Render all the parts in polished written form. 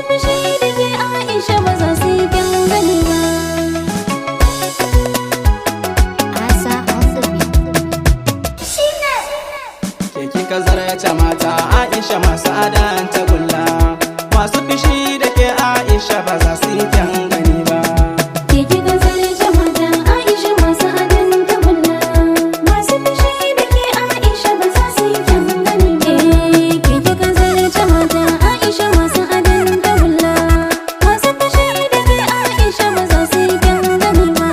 fushi da ke Aisha ba za su yi kyan gani ba. Asa on the beat. Ke kika zarce mata Aisha masu adan tagulla, masu fushi da ke Aisha ba za su yi kyan gani ba. Ke kika zarce mata Aisha masu adan tagulla, masu fushi da ke Aisha ba za su yi kyan gani ba. Ke kika zarce mata Aisha masu adan tagulla, masu fushi da ke Aisha ba za su yi kyan gani ba.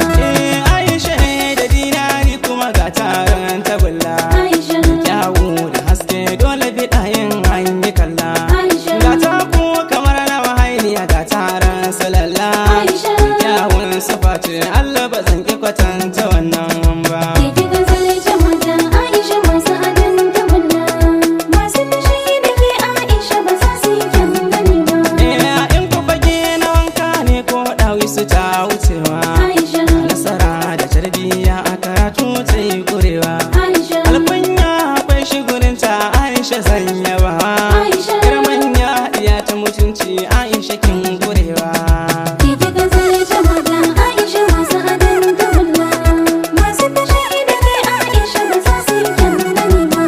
Aisha da dinari kuma ga taron tagulla, Aisha kyawu da haske dole biɗayen an yi kalla. Ga taku kamar na wahainiya ga taron salalla, kyawun sufati Allah ba zan ki kwatanta wannan ba. ke kika zarce mata Aisha masu adan tagulla, masu fushi da ke Aisha ba za su yi kyan gani ba. In ku fage na wanka ne ko ɗawi su ta wucewa, Aisha, nasara da tarbiyya a karatu ta yi ƙurewa. Aisha, Alkunya akwai shigurinta Aisha sanya ba, Aisha, girmanya iya ta mutunci Aisha kin ƙurewa. ke kika zarce mata Aisha masu adan tagulla, masu fushi da ke Aisha ba za su yi kyan gani ba.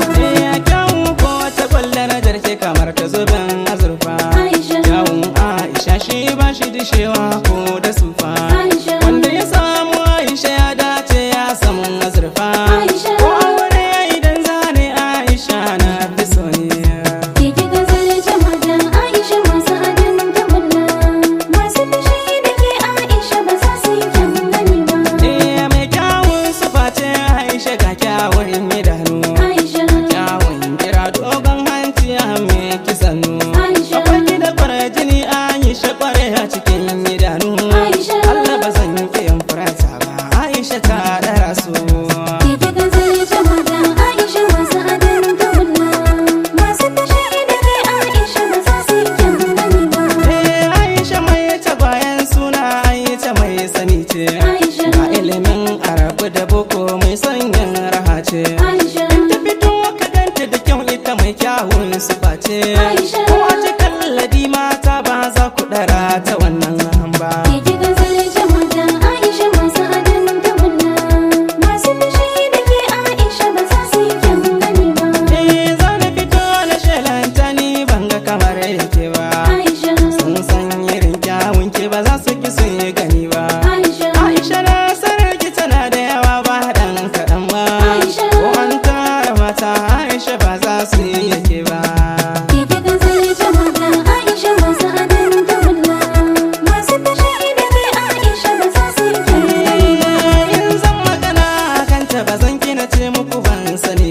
Kyawun ko ta kwallar jarke kamar ta zubin azurfa, Aisha, kyawun Aisha shi ba shi dishewa ko da sufa. Aisha, Wanda ya samu Aisha ya dace ya samu azurfa, Aisha, ko aure idan zane Aisha na fi so ne. ke kika zarce mata Aisha masu adan tagulla, masu fushi da ke Aisha ba za su yi kyan gani ba. Mai kyawun sufa ce Aisha ga kyawun idanu, Aisha, kyawun kira dogon hanci a mai kisanu. Aisha, Akwai gida kwarjini Aisha kware a cikin idanu, Aisha, Allah ba zan yi yin furata ba Aisha ta dara su. ke kika zarce mata Aisha masu adan tagulla, masu fushi da ke Aisha ba za su yi kyan gani ba. Aisha mai tagwayen suna Aisha mai sani ce, Aisha, ga ilimin arabu da boko mai sanyin raha ce. Aisha, Ta fito ka ganta da kyau ita mai kyawun sufa ce, Aisha, ko a cikin ladi mata ba za ku ɗara ta wannan ba. ke kika zarce mata Aisha masu adan tagulla, masu fushi da ke Aisha ba za su yi kyan gani ba. Za na fito na shelanta ni ban ga kamar yake ba, Aisha, sun san irin kyawun ki ba za su ki su yi gani ba. Aisha, Aisha na sanar ki tana da yawa ba ɗan kaɗan ba, Aisha, ko an tara mata Aisha ba za su yi yake ba. ke kika zarce mata Aisha masu adan tagulla, masu fushi da ke Aisha ba za su yi kyan gani ba. In zan magana a kanta ba zan kina ce muku ban sani